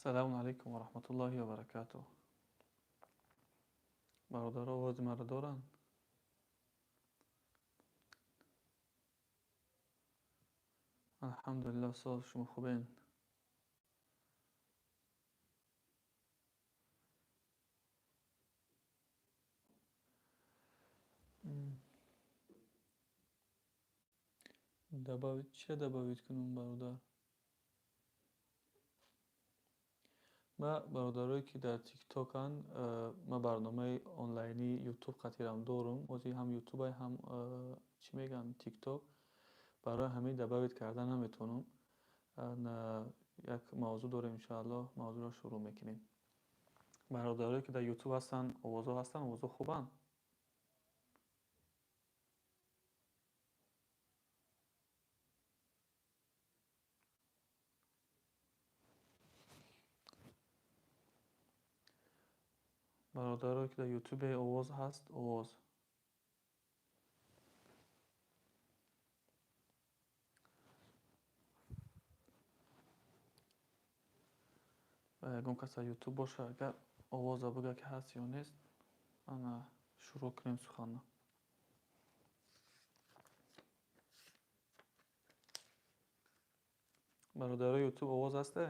السلام علیکم و رحمت الله و برکاته. برادر آواز مرا دارن؟ الحمدلله. استاد شما خوبین؟ دباوید چه دباوید کنون برادر؟ ما برادرایی که در تیک تاک هن، ما برنامه آنلاینی یوتیوب خاطرم دارم. اوزی هم یوتیوب هم چی میگن تیک تاک. برای همین دباوید کردن نمیتونم. یک موضوع داریم انشاءالله، موضوع را شروع میکنیم. برادرایی که در یوتیوب هستن آوازو خوبن. برادرایی که در یوتیوب آواز هست آواز. ягон кас дар ютуб боша, агар овоза бигӯяд ки ҳаст ё нест, ана шурӯъ кунем суханна. бародарои ютуб овоз ҳасте?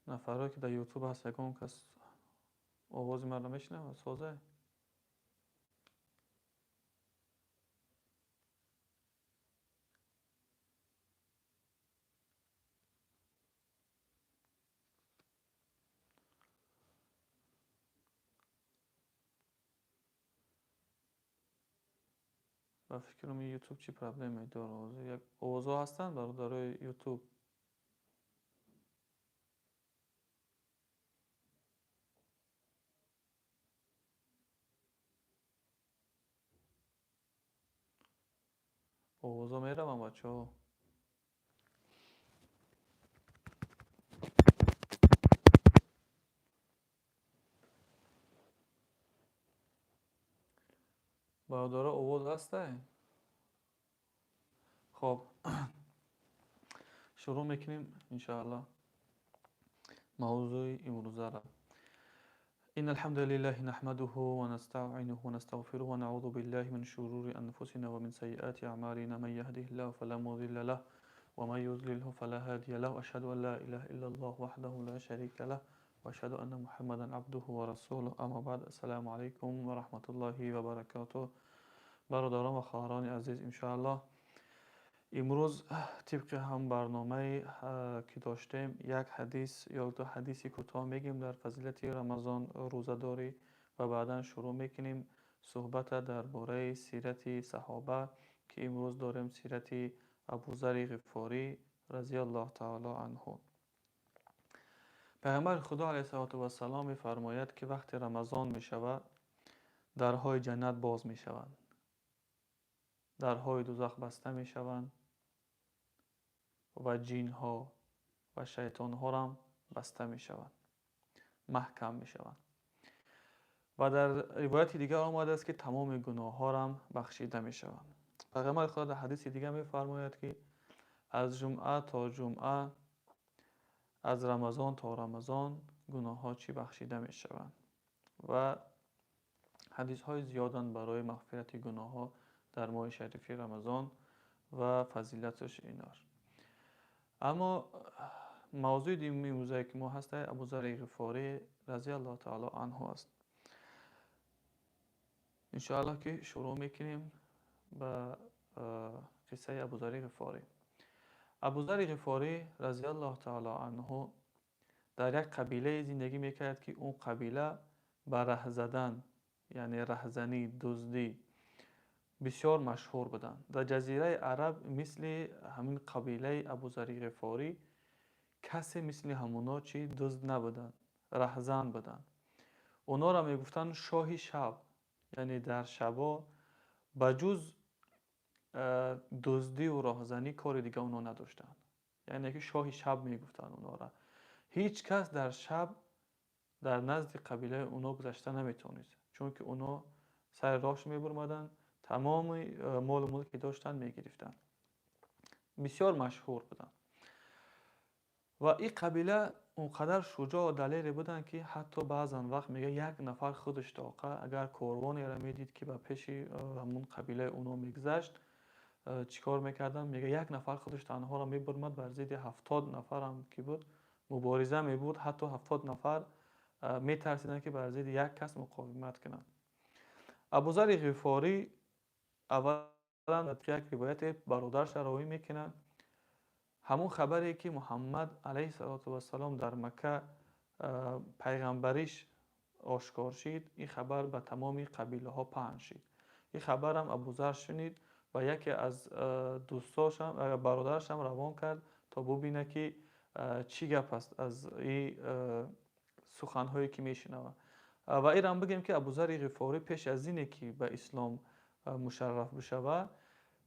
нафаре ки дар ютуб ҳаст, ягон кас овози маро мешунавад? созе? ба фикрам ин ютуб чӣ проблемае дорад? Овозҳо ҳастанд бародарои ютуб? овозҳо мераванд бачаҳо? бародаро овоз ҳасте? хоб, шурӯъ мекунем иншоалло мавзӯи имрӯзаро. إن الحمد لله نحمده ونستعينه ونستغفره ونعوذ بالله من شرور أنفسنا ومن سيئات أعمالنا من يهده الله فلا مضل له ومن يضلله فلا هادي له وأشهد أن لا إله إلا الله وحده لا شريك له وأشهد أن محمدا عبده ورسوله. أما بعد، السلام عليكم ورحمة الله وبركاته. برادران و خواهران عزیز، انشاءالله امروز طبق هم برنامه که داشتیم یک حدیث یا دو حدیثی کوتاه میگیم در فضیلت رمضان روزه‌داری و بعدا شروع میکنیم صحبت درباره سیرت صحابه که امروز داریم سیرت ابوذر غفاری رضی الله تعالی عنه. پیامبر خدا علیه السلام میفرماید که وقتی رمضان میشود درهای جنت باز میشوند، درهای دوزخ بسته میشوند و جین ها و شیطان ها هم بسته می شوند، محکم می شوند. و در روایت دیگر آمده است که تمام گناه ها هم بخشیده می شوند. پیغمبر خدا در حدیث دیگر می فرماید که از جمعه تا جمعه، از رمضان تا رمضان گناه ها چی بخشیده می شوند. و حدیث های زیادن برای مغفرت گناه ها در ماه شریف رمضان و فضیلتش اینار. اما موضوع دیمی موضوعی که ما هسته ابوذر غفاری رضی الله تعالی عنه است. انشاءالله که شروع میکنیم به قصه ابوذر غفاری. ابوذر غفاری رضی الله تعالی عنه در یک قبیله زندگی میکرد که اون قبیله به ره زدن، یعنی رهزنی، دزدی بسیار مشهور بودند. در جزیره عرب مثل همین قبیله ابوذر غفاری کسی مثل همونا چی دزد نبودند، رهزن بودند. اونا را میگفتن شاه شب، یعنی در شبا بجز دزدی و راهزنی کار دیگه اونا نداشتند. یعنی که شاه شب میگفتن اونا را. هیچ کس در شب در نزد قبیله اونا گذشته نمیتونید، چون که اونا سر راهش میبرمدن، تمام مال و ملکی داشتن میگرفتن. بسیار مشهور بودن و این قبیله اونقدر شجاع و دلیری بودن که حتی بعضا وقت میگه یک نفر خودش طاقه اگر کاروانی را میدید که به پیش همون قبیله اونو میگذشت چیکار میکردن؟ میگه یک نفر خودش تنها را میبرمد، بر ضد 70 نفر هم که بود مبارزه میبود. حتی 70 نفر میترسیدن که بر ضد یک کس مقاومت کنند. ابوذر غفاری اولا یک روایت برادرش روی میکنه. همون خبری که محمد علیه السلام در مکه پیغمبریش آشکار شد، این خبر به تمام قبیله ها پهن شد. این خبر هم ابوذر شنید و یکی از دوستاش هم برادرش هم روان کرد تا ببینه که چی گپ است از این سخنهایی که میشنوه. و این هم بگیم که ابوذر غفاری پیش از اینه که به اسلام مشرف بشوه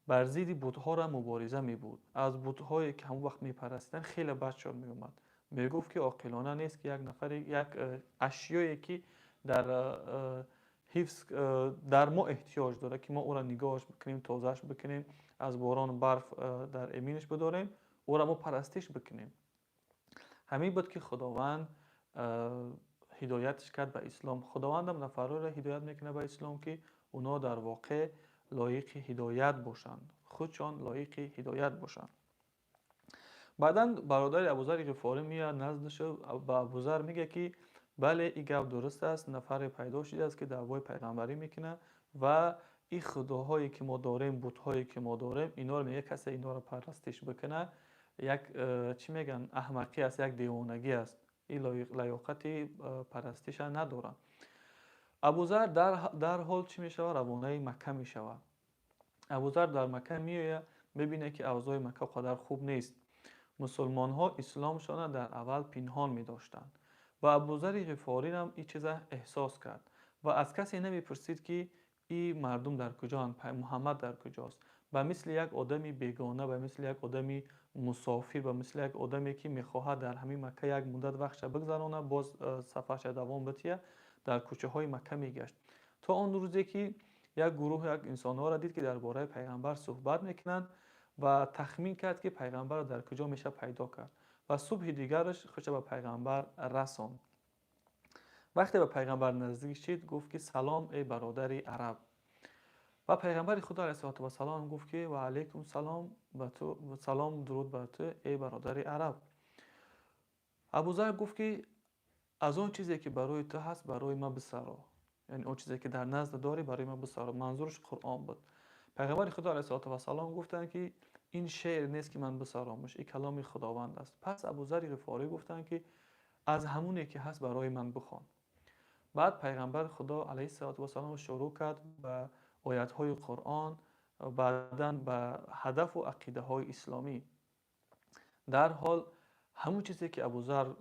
بر ضد بت‌ها را مبارزه می بود. از بت‌هایی که همون وقت میپرستن خیلی بدشان می اومد. میگفت که عاقلانه نیست که یک نفر یک اشیایی که در حفظ در ما احتیاج داره که ما او را نگاهش بکنیم، تازهش بکنیم، از باران برف در امینش بداریم، او را ما پرستش بکنیم. همین بود که خداوند هدایتش کرد به اسلام. خداوند هم نفرها را هدایت میکنه به اسلام که اونا در واقع لایق هدایت باشند، خودشان لایق هدایت باشند. بعدا برادر ابوذر غفاری میاد نزدش و به ابوذر میگه که بله این گپ درست است، نفر پیدا شده است که دعوای پیغمبری میکنه و این خداهایی که ما داریم، بت‌هایی که ما داریم، اینا رو میگه کسی اینا رو پرستش بکنه یک چی میگن احمقی است، یک دیوانگی است، این لیاقت پرستش نداره. ابوذر در حال چی میشوه؟ روانه مکه میشوه. ابوذر در مکه میآید، میبینه که اوضاع مکه قدر خوب نیست. مسلمان ها اسلامشان در اول پنهان می داشتند و ابوذر غفاری هم این چیز احساس کرد و از کسی نمیپرسید که این مردم در کجاست، محمد در کجاست. به مثل یک آدمی بیگانه، به مثل یک آدمی مسافر، به مثل یک آدمی که میخواهد در همین مکه یک مدت وقتش بگذرانه، باز سفرش دوام بتیه، در کوچه های مکه میگشت تا آن روزی که یک گروه یک انسان ها را دید که درباره پیغمبر صحبت میکنند و تخمین کرد که پیغمبر را در کجا میشه پیدا کرد و صبح دیگرش خودش به پیغمبر رساند. وقتی به پیغمبر نزدیک شد گفت که سلام ای برادر عرب. و پیغمبر خدا علیه السلام گفت که و علیکم سلام و تو، سلام درود بر تو ای برادر عرب. ابوذر گفت که از اون چیزی که برای تو هست برای ما بسرا، یعنی اون چیزی که در نزد داری برای ما بسرا. منظورش قرآن بود. پیغمبر خدا علیه السلام گفتند که این شعر نیست که من بسرامش، این کلام خداوند است. پس ابوذر غفاری گفتند که از همونی که هست برای من بخوان. بعد پیغمبر خدا علیه السلام شروع کرد به آیات‌های قرآن، بعداً به هدف و عقیده های اسلامی. در حال همون چیزی که ابوذر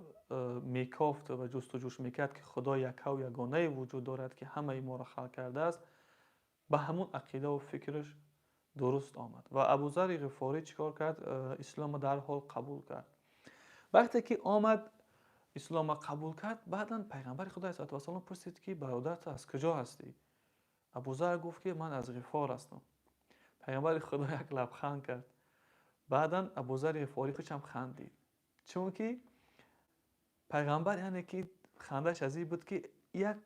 میکافت و جستجوش میکرد که خدا یکا و یگانه وجود دارد که همه ما را خلق کرده است، به همون عقیده و فکرش درست آمد و ابوذر غفاری چیکار کرد؟ اسلام در حال قبول کرد. وقتی که آمد اسلام قبول کرد، بعدا پیغمبر خدا علیه السلام پرسید که برادر تو از کجا هستی؟ ابوذر گفت که من از غفار هستم. پیغمبر خدا یک لبخند کرد. بعدا ابوذر غفاری خودش هم خندید، چون که پیغمبر یعنی که خندش از این بود که یک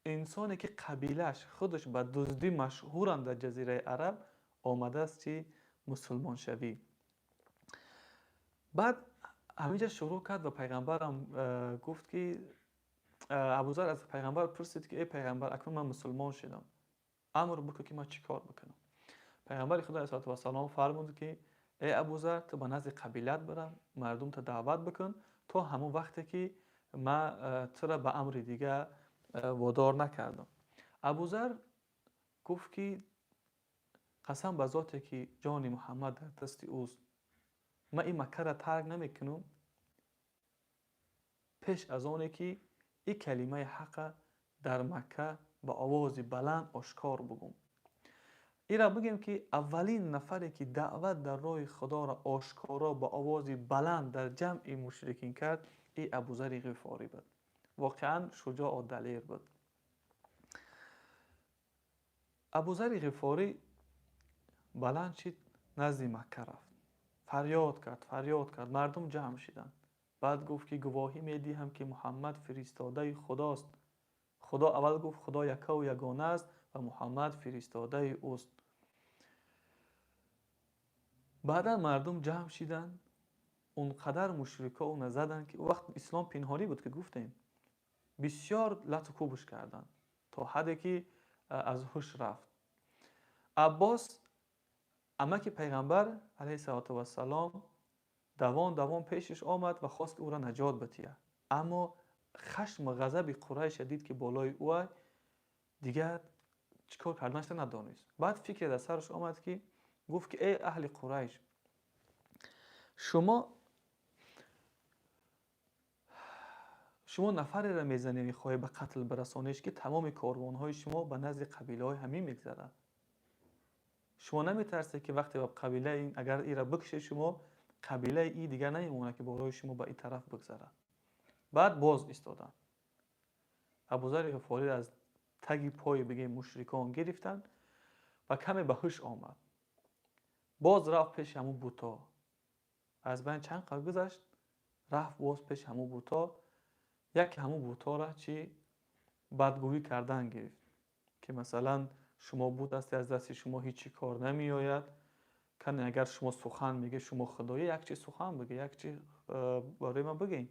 انسانی که قبیلش خودش به دزدی مشهورند در جزیره عرب آمده است که مسلمان شوی. بعد همینجا شروع کرد و پیغمبر هم گفت که ابوذر از پیغمبر پرسید که ای پیغمبر اکنون من مسلمان شدم، امر بکن که من چی کار بکنم. پیغمبر خدا علیه السلام فرمود که ای ابوذر تو به نزد قبیلت برم، مردم تو دعوت بکن تا همون وقتی که من تو را به امر دیگه وادار نکردم. ابوذر گفت که قسم به ذاتی که جان محمد در دست اوست، من این مکه را ترک نمیکنم پیش از آنی که این کلمه حق در مکه با آواز بلند آشکار بگم. این را بگیم که اولین نفری که دعوت در راه خدا را آشکارا با آواز بلند در جمع مشرکین کرد، این ابوذر غفاری بود. واقعا شجاع و دلیر بود. ابوذر غفاری بلند شد، نزد مکه رفت، فریاد کرد، مردم جمع شدند. بعد گفت که گواهی میدهم که محمد فرستاده خداست. خدا اول گفت خدا یک و یگانه است و محمد فرستاده اوست. بعدا مردم جمع شدند، اونقدر مشرکا اون زدن که وقت اسلام پنهانی بود که گفتیم، بسیار لط و کوبش کردند تا حدی که از هوش رفت. عباس عمک پیغمبر علیه السلام دوان پیشش آمد و خواست که او را نجات بتیه، اما خشم و غضب قریش دید که بالای او دیگر چیکار کردنش ندانست. بعد فکر در سرش آمد که گفت که ای اهل قریش، شما نفری را میزنی میخواهی به قتل برسانیش که تمام کاروانهای شما به نزد قبیله های همین میگذره. شما نمیترسید که وقتی به قبیله این اگر ای را بکشه شما قبیله ای دیگر نمیمونه که برای شما به این طرف بگذره. بعد باز ایستادن. ابوذر غفاری از تگ پای بگه مشرکان گرفتن و کمی به هوش آمد. باز رفت پیش همون بوتا. از بین چند قدم گذشت، رفت باز پیش همون بوتا. یک همون بوتا را چی بدگویی کردن گرفت که مثلا شما بوت هستی، از دست شما هیچی کار نمی آید، کنه اگر شما سخن میگه شما خدایی، یک چی سخن بگه، یک چی برای من بگین.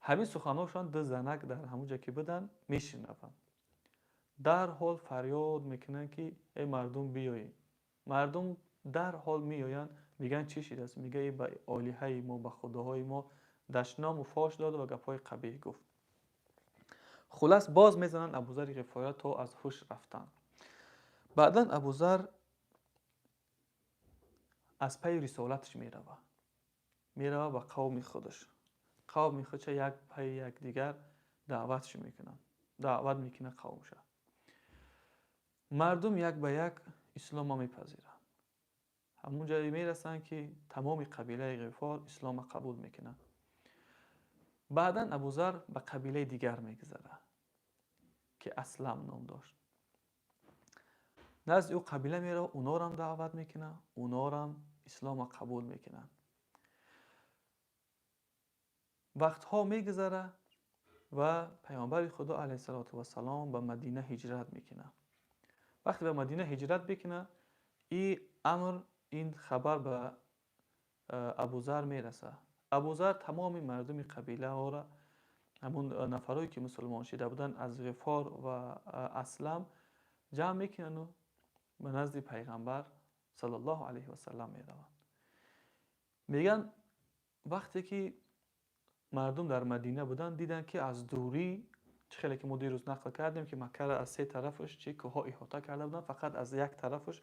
همین سخناشان دو زنک در همون جا که بدن میشنون، در حال فریاد میکنن که ای مردم بیایید. مردم در حال میآیند، میگن چی شده است؟ میگه به الهه ما، به خداهای ما دشنام و فاش داد و گپای قبیح گفت. خلاص باز میزنن ابوذر غفاری تا از هوش رفتن. بعدا ابوذر از پی رسالتش میروه به قوم خودش. قوم خودش یک پی یک دیگر دعوت میکنه قومش. مردم یک به یک اسلام میپذیرن. همون جایی میرسن که تمام قبیله غفار اسلام قبول میکنن. بعدا ابوذر به قبیله دیگر میگذره که اسلم نام داشت. نزد او قبیله میره، اونا رو هم دعوت میکنه، اونا رو هم اسلام قبول میکنن. وقتها میگذره و پیامبر خدا علیه السلام به مدینه هجرت میکنه. وقتی به مدینه هجرت میکنه، این خبر به ابوذر میرسه. ابوذر تمام مردم قبیله ها را، همون نفرایی که مسلمان شده بودن از غفار و اسلم، جمع میکنن و به نزد پیغمبر صلی الله علیه و سلم میروند. میگن وقتی که مردم در مدینه بودن دیدن که از دوری، خیلی که ما دیروز نقل کردیم که مکه را از سه طرفش چه کوه احاطه کرده بودن، فقط از یک طرفش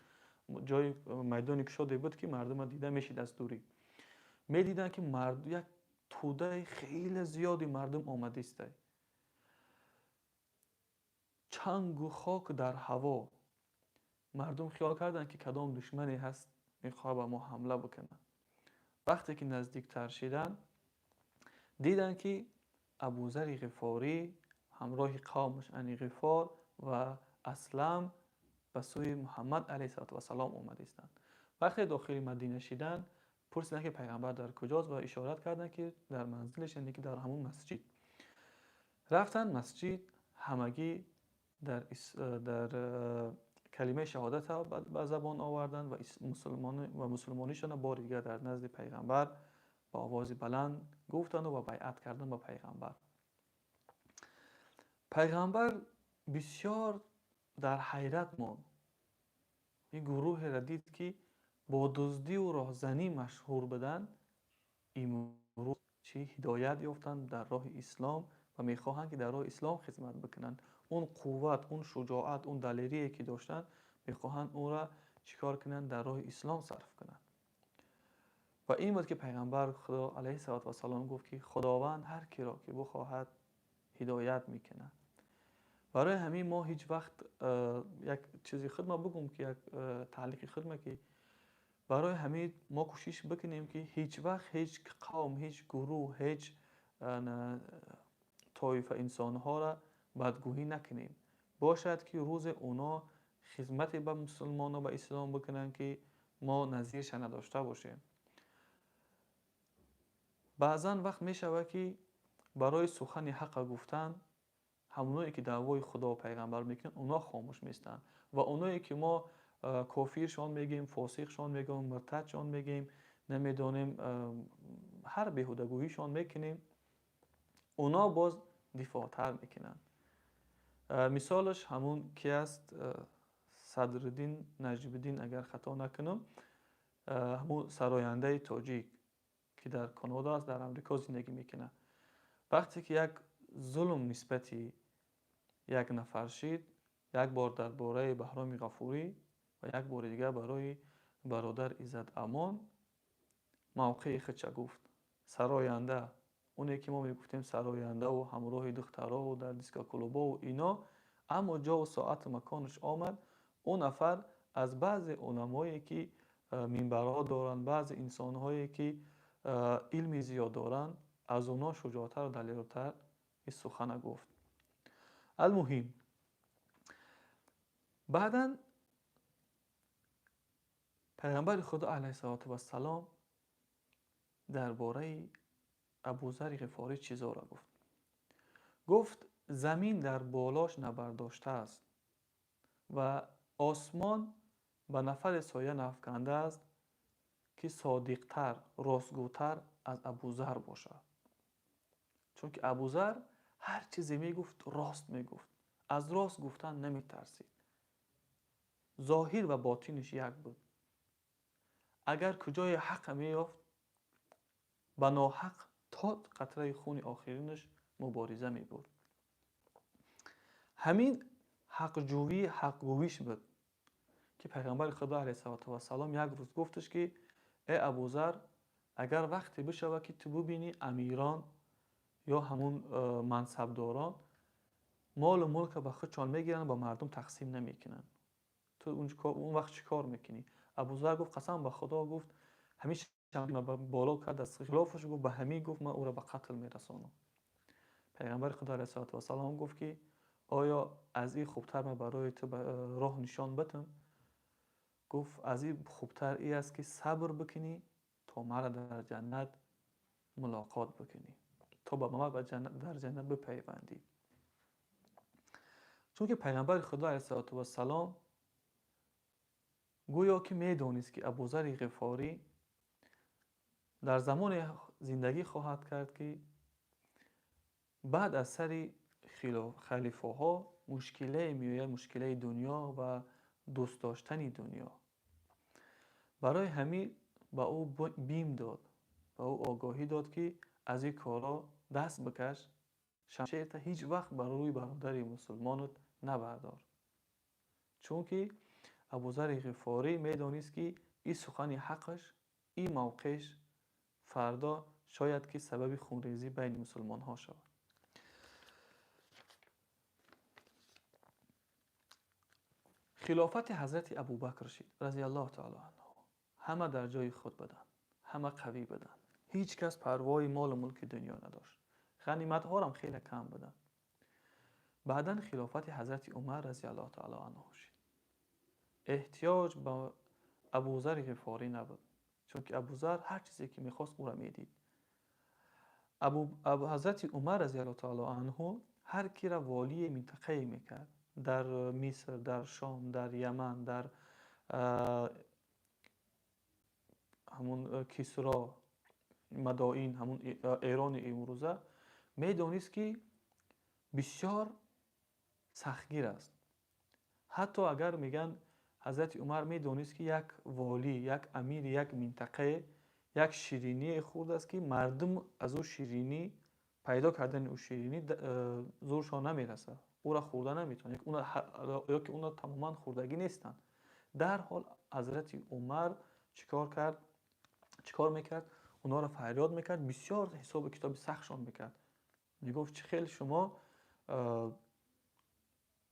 جای میدانی که شده بود که مردم دیده میشید. از دوری میدیدن که یک توده خیلی زیادی مردم آمده است، چنگ و خاک در هوا. مردم خیال کردن که کدام دشمنی هست میخواد به ما حمله بکنه. وقتی که نزدیکتر شدن دیدن که ابوذر غفاری همراه قومش یعنی غفار و اسلم به سوی محمد علیه السلام آمده استند. وقتی داخل مدینه شدن پرسیدن که پیغمبر در کجاست و اشارت کردن که در منزلش، یعنی که در همون مسجد. رفتن مسجد، همگی در کلمه شهادت به زبان آوردن و مسلمانیشان بار دیگر در نزد پیغمبر با آواز بلند گفتند و بیعت کردن با پیغمبر. پیغمبر بسیار در حیرت ماند. این گروه را دید که با دزدی و راهزنی مشهور بدن، امروز چی هدایت یافتند در راه اسلام و میخواهند که در راه اسلام خدمت بکنند. اون قوت، اون شجاعت، اون دلیری که داشتن میخواهند اون را چیکار کنند؟ در راه اسلام صرف کنند. و این بود که پیغمبر خدا علیه السلام گفت که خداوند هر کی را که بخواهد هدایت میکنه. برای همین ما هیچ وقت یک چیزی خدمت بگم که یک تعلیقی خدمت که برای همین ما کوشش بکنیم که هیچ وقت هیچ قوم، هیچ گروه، هیچ طایفه انسانها را بدگویی نکنیم. باشد که روز اونا خدمتی به مسلمان و به اسلام بکنن که ما نظیرش نداشته باشیم. بعضا وقت می شود که برای سخن حق گفتن همونایی که دعوای خدا و پیغمبر میکنن اونا خاموش میستن و اونایی که ما کافرشان میگیم، فاسقشان میگیم، مرتدشان میگیم، نمیدونیم هر بیهودگوییشان میکنیم، اونا باز دفاعتر میکنن. مثالش همون کی است؟ صدرالدین نجیب الدین اگر خطا نکنم، همون سراینده تاجیک که در کانادا است، در امریکا زندگی میکنه. وقتی که یک ظلم نسبتی یک نفر شد، یک بار درباره بهرام غفوری و یک بار دیگر برای برادر عزت امان موقع خودش گفت. سراینده، اونی که ما میگفتیم سراینده و همراه دخترها و در دیسکو کلوبا و اینا، اما جا و ساعت مکانش آمد، اون نفر از بعض علمایی که منبرها دارن، بعض انسانهایی که علم زیاد دارن، از اونا شجاعتر و دلیرتر این سخن گفت. المهم بعدا پیغمبر خدا علیه السلام درباره ابوذر غفاری چیزا را گفت. گفت زمین در بالاش نبرداشته است و آسمان به نفر سایه نفکنده است که صادقتر، راستگوتر از ابوذر باشد. چون که ابوذر هر چیزی میگفت راست میگفت، از راست گفتن نمیترسید، ظاهر و باطنش یک بود. اگر کجای حق میافت به ناحق تا قطره خون آخرینش مبارزه میبرد. همین حق جویی، حق گویش بود که پیغمبر خدا علیه السلام یک روز گفتش که ای ابوذر، اگر وقتی بشود که تو ببینی امیران یا همون منصبداران مال و ملک به خودشان میگیرن با مردم تقسیم نمیکنن، تو اون وقت چی کار میکنی؟ ابوذر گفت قسم به خدا، گفت همیشه بالا کرد از خلافش، گفت به همین گفت من او را به قتل میرسانم. پیغمبر خدا علیه السلام گفت که آیا از این خوبتر من برای تو راه نشان بدم؟ گفت از این خوبتر ای است که صبر بکنی تا مرا در جنت ملاقات بکنی، تا با ما در جنت بپیوندی. چون که پیغمبر خدا علیه السلام گویا که میدونست که ابوذر غفاری در زمان زندگی خواهد کرد که بعد از سر خلیفه ها مشکلی میآید، مشکلی دنیا و دوست داشتن دنیا. برای همین با او بیم داد، با او آگاهی داد که از این کارا دست بکش، شمشیر تا هیچ وقت بر روی برادر مسلمانت نبردار. چون که ابوذر غفاری میدانست که این سخن حقش، این موقعش فردا شاید که سبب خونریزی بین مسلمان ها شود. خلافت حضرت ابوبکر شد رضی الله تعالی عنه، همه در جای خود بودند، همه قوی بودند، هیچ کس پروای مال و ملک دنیا نداشت، غنیمت ها هم خیلی کم بودند. بعدا خلافت حضرت عمر رضی الله تعالی عنه شد. احتیاج به ابوذر غفاری نبود، چون که ابوذر هر چیزی که میخواست او را میدید. حضرت عمر رضی الله تعالی عنه هر کی را والی منطقه میکرد، در مصر، در شام، در یمن، در همون کسرا، مدائین، همون ایران امروزه، میدونست که بسیار سختگیر است. حتی اگر میگن حضرت عمر میدونست که یک والی، یک امیر یک منطقه یک شیرینی خورد است که مردم از او شیرینی پیدا کردن، او شیرینی زورشان نمیرسه، او را خورده نمیتونه، یا که اونا تماما خوردگی نیستن. در حال حضرت عمر چیکار میکرد؟ اونا را فریاد میکرد، بسیار حساب کتاب سختشان میکرد. میگفت چه خیلی شما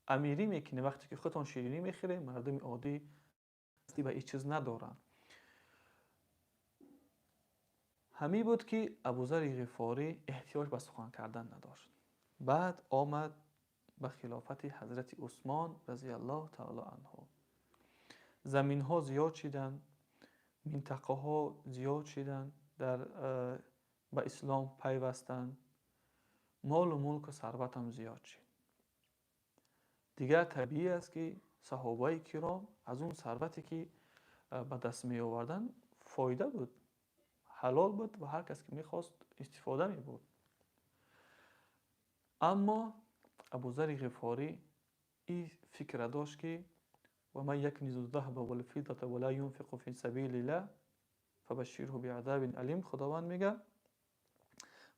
امیری میکنه وقتی که خودتان شیرینی میخوره، مردم عادی دستی به این چیز ندارن. همین بود که ابوذر غفاری احتیاج به سخن کردن نداشت. بعد آمد به خلافت حضرت عثمان رضی الله تعالی عنه. زمین ها زیاد شدن، منطقه ها زیاد شدن، در به اسلام پیوستن، مال و ملک و ثروت هم زیاد شد. دیگر طبیعی است که صحابه کرام از اون ثروتی که به دست می آوردن فایده بود، حلال بود و هر کس که میخواست استفاده می بود. اما ابوذر غفاری این فکر داشت که و من یکنز الذهب والفضة ولا ينفق في سبیل الله فبشره بعذاب علیم. خداوند میگه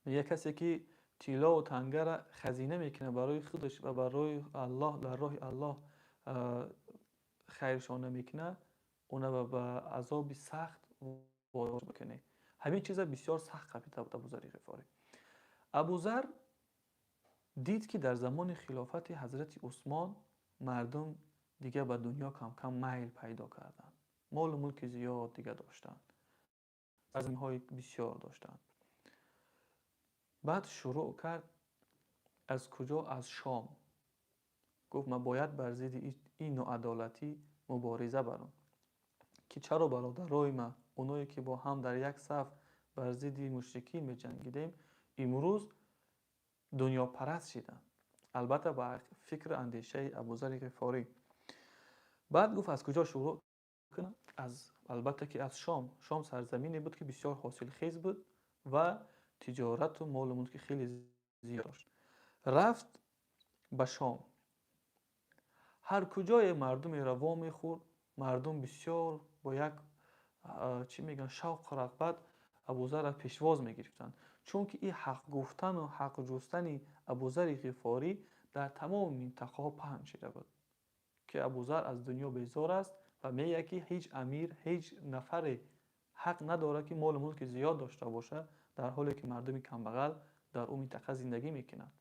یک کسی که طلا و تنگه را خزینه میکنه برای خودش و برای الله، در راه الله خیرشان نمیکنه، اون به عذاب سخت وادار بکنه. همین چیزا بسیار سخت قبیل بود ابوذر غفاری. ابوذر دید که در زمان خلافت حضرت عثمان مردم دیگه به دنیا کم کم میل پیدا کردند، مال و ملک زیاد دیگه داشتند، زمین‌های بسیار داشتند. بعد شروع کرد از کجا؟ از شام. گفت من باید بر ضد این ناعدالتی مبارزه برم که چرا برادرای ما، اونایی که با هم در یک صف بر ضد مشرکین می‌جنگیدیم، امروز دنیا پرست شدن. البته با فکر اندیشه ابوذر غفاری. بعد گفت از کجا شروع کنم؟ البته که از شام. شام سرزمینی بود که بسیار حاصلخیز بود و تجارت و مال و ملک خیلی زیاد داشت. رفت به شام. هر کجای مردم روا میخورد، مردم بسیار با یک چی میگن شوق و رغبت ابوذر را پیشواز میگرفتند، چون که این حق گفتن و حق جستن ابوذر غفاری در تمام منطقه ها پهن شده بود که ابوذر از دنیا بیزار است و میگه که هیچ امیر، هیچ نفر حق نداره که مال و ملک زیاد داشته باشه، در حالی که مردم کمبغل در اون منطقه زندگی میکنند.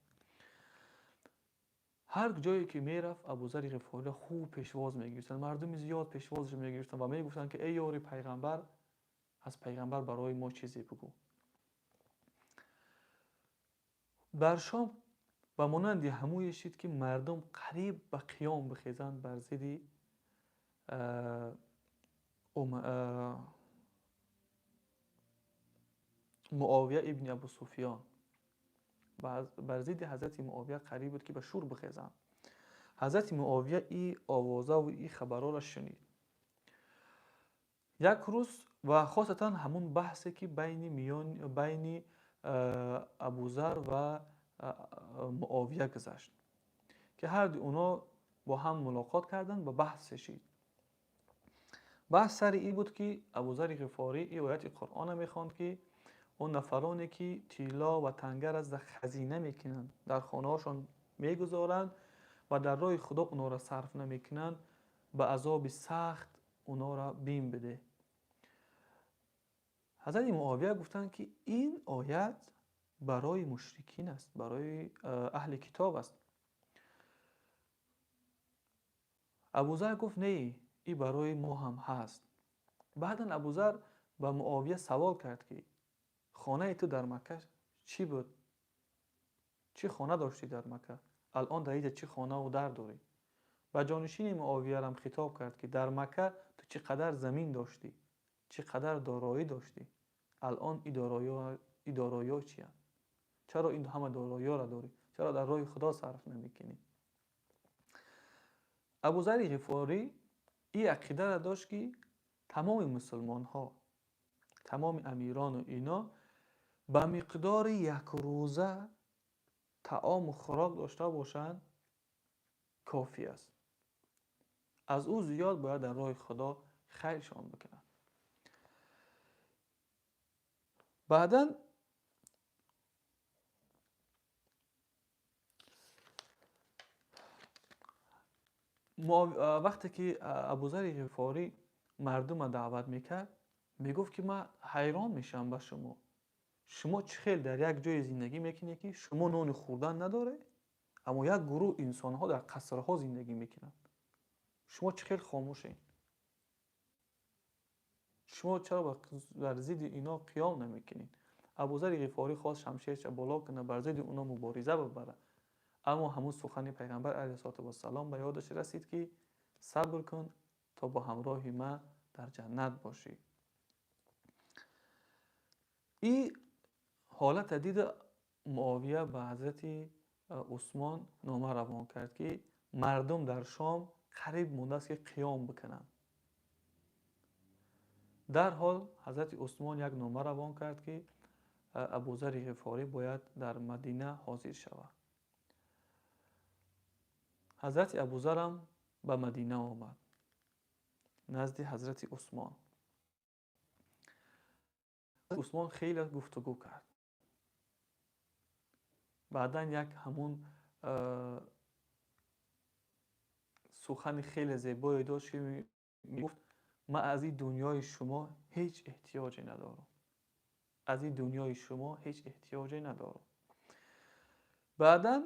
هر جایی که میرفت ابوذر غفاری خوب پیشواز میگرفتن، مردم زیاد پیشوازش میگرفتن و میگفتن که ای یاری پیغمبر، از پیغمبر برای ما چیزی بگو. در شام و مانند هموی شد که مردم قریب به قیام بخیزند بر ضد معاویه ابن ابو سفیان، بر ضد حضرت معاویه قریب بود که به شور بخیزند. حضرت معاویه این آوازه و این خبرها را شنید. یک روز و خاصتا همون بحثی که بین ابوذر و معاویه گذشت که هر دو اونا با هم ملاقات کردند و بحث شد. بحث سر این بود که ابوذر غفاری این آیت قرآن میخواند که اون نفرانی که طلا و تنگر از خزینه میکنند در خانه هاشون میگذارند و در راه خدا اونا را صرف نمیکنند، به عذاب سخت اونا را بیم بده. حضرت معاویه گفتند که این آیت برای مشرکین است، برای اهل کتاب است. ابوذر گفت نه، این برای ما هم هست. بعدا ابوذر به معاویه سوال کرد که خانه تو در مکه چی بود؟ چی خانه داشتی در مکه؟ الان در اینجا چی خانه و در داری؟ و جانشین معاویه هم خطاب کرد که در مکه تو چقدر زمین داشتی، چقدر دارایی داشتی، الان این دارایی چی هست؟ چرا این همه دارایی را داری؟ چرا در راه خدا صرف نمیکنی؟ ابوذر غفاری این عقیده را داشت که تمام مسلمان ها، تمام امیران و اینا به مقدار یک روزه طعام و خوراک داشته باشند کافی است. از او زیاد باید در راه خدا خیرشان بکنند. بعدا وقتی که ابوذر غفاری مردم را دعوت میکرد، میگفت که من حیران میشم به شما چه خیل در یک جای زندگی میکنی که شما نان خوردن نداره، اما یک گروه انسان ها در قصرها زندگی میکنند. شما چه خیل خاموشین؟ شما چرا بر ضد اینا قیام نمیکنین؟ ابوذر غفاری خواست شمشیرش بالا کنه بر ضد اونا مبارزه ببره، اما همون سخن پیغمبر علیه السلام به یادش رسید که صبر کن تا با همراه ما در جنت باشی. این حالت دید معاویه به حضرت عثمان نامه روان کرد که مردم در شام قریب مونده است که قیام بکنند. در حال حضرت عثمان یک نامه روان کرد که ابوذر غفاری باید در مدینه حاضر شود. حضرت ابوذر هم به مدینه آمد نزد حضرت عثمان. عثمان خیلی گفتگو کرد. بعدا یک همون سخن خیلی زیبایی داشت که میگفت من از این دنیای شما هیچ احتیاجی ندارم. از این دنیای شما هیچ احتیاجی ندارم. بعدا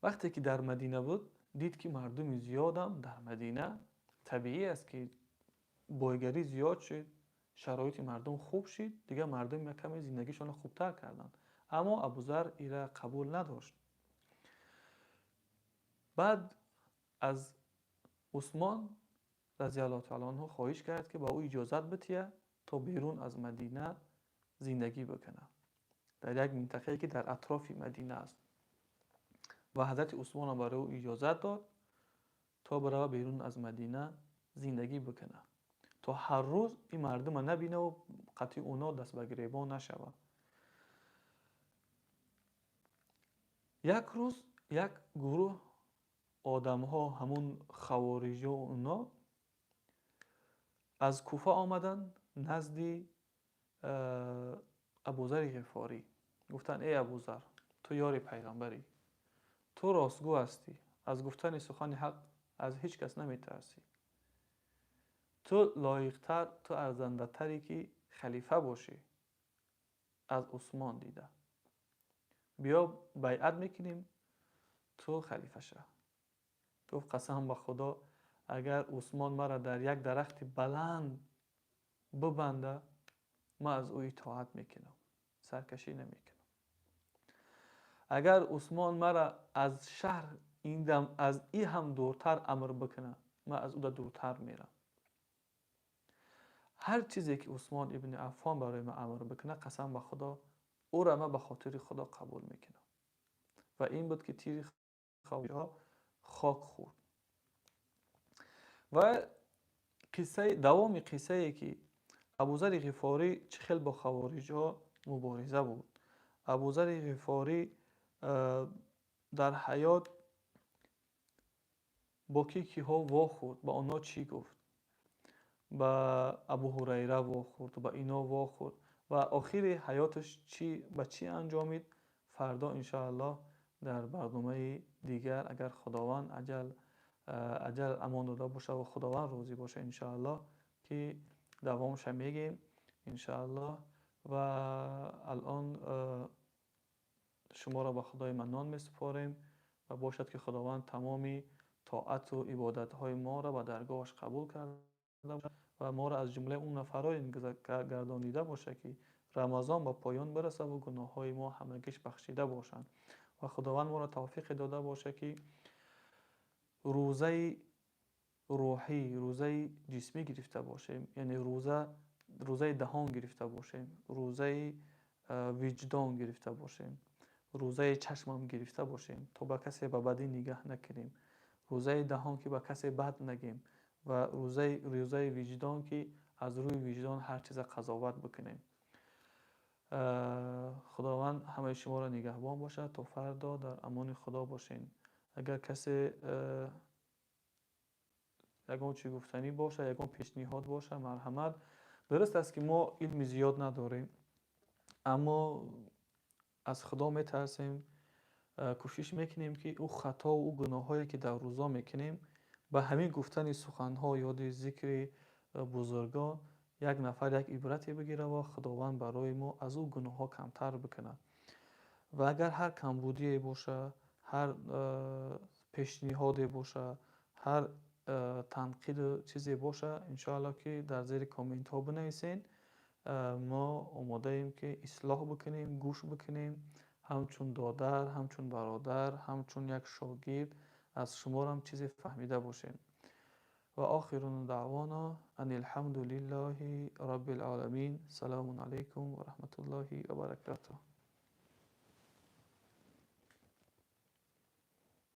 وقتی که در مدینه بود دید که مردم زیادم در مدینه. طبیعی است که بایگری زیاد شد، شرایط مردم خوب شد، دیگه مردم یک کمی زندگیشون خوبتر کردند. اما ابوذر ایره قبول نداشت. بعد از عثمان رضی الله تعالی عنه خواهش کرد که با او اجازت بده تا بیرون از مدینه زندگی بکنه در یک منطقه‌ای که در اطراف مدینه است. و حضرت عثمان برای او اجازت داد تا بره بیرون از مدینه زندگی بکنه تا هر روز این مردم نبینه و قطعی اونا دست به گریبان نشوه. یک روز یک گروه آدم ها همون خوارجی و اونا از کوفه آمدن نزد ابوذر غفاری. گفتن ای ابوذر، تو یار پیغمبری، تو راستگو هستی، از گفتن سخن حق از هیچ کس نمیترسی، تو لایقتر، تو ارزنده تری که خلیفه باشی از عثمان دیده. بیا بیعت میکنیم تو خلیفه شه. گفت قسم به خدا اگر عثمان مرا در یک درخت بلند ببنده من از او اطاعت میکنم، سرکشی نمیکنم. اگر عثمان مرا از شهر این دم از این هم دورتر امر بکنه من از او دورتر میرم. هر چیزی که عثمان ابن عفان برای من امر بکنه قسم به خدا او را من به خاطر خدا قبول میکنم. و این بود که تیر خوارج ها خاک خورد. و دوام قصه ای که ابوذر غفاری چه خیلی با خوارج ها مبارزه بود. ابوذر غفاری در حیات با کی ها وا خورد، با اونا چی گفت، با ابو هریره وا خورد، با اینا وا خورد و آخر حیاتش به چی انجامید فردا انشاءالله در برنامه دیگر اگر خداوند اجل امان داده باشه و خداوند راضی باشه انشاءالله که دوامش میگیم انشاءالله. و الان شما را به خدای منان میسپاریم و باشد که خداوند تمامی طاعت و عبادت های ما را به درگاهش قبول کرده باشه و ما را از جمله اون نفرای گردانیده باشه که رمضان به پایان برسه و گناه های ما همگیش بخشیده باشند و خداوند ما را توفیق داده باشه که روزه روحی، روزه جسمی گرفته باشیم، یعنی روزه دهان گرفته باشیم، روزه وجدان گرفته باشیم، روزه چشمم گرفته باشیم تا به کسی به بدی نگاه نکنیم، روزه دهان که به کسی بد نگیم و روزه وجدان که از روی وجدان هر چیز قضاوت بکنیم. خداوند همه شما را نگهبان باشه تا فردا در امان خدا باشین. اگر کسی یکم چی گفتنی باشه، یکم پیشنهاد باشه، مرحمت. درست است که ما علم زیاد نداریم اما از خدا میترسیم، کوشش میکنیم که او خطا و او گناه هایی که در روزا میکنیم به همین گفتن سخنها یاد ذکر بزرگان یک نفر یک عبرتی بگیره و خداوند برای ما از او گناه ها کمتر بکنه. و اگر هر کمبودی باشه، هر پیشنهادی باشه، هر تنقید چیزی باشه انشاءالله که در زیر کامنت ها بنویسین. ما آماده ایم که اصلاح بکنیم، گوش بکنیم، همچون دادر، همچون برادر، همچون یک شاگرد از شما هم چیزی فهمیده باشیم. و آخر دعوانا ان الحمد لله رب العالمین. سلام علیکم و رحمت الله و برکاته.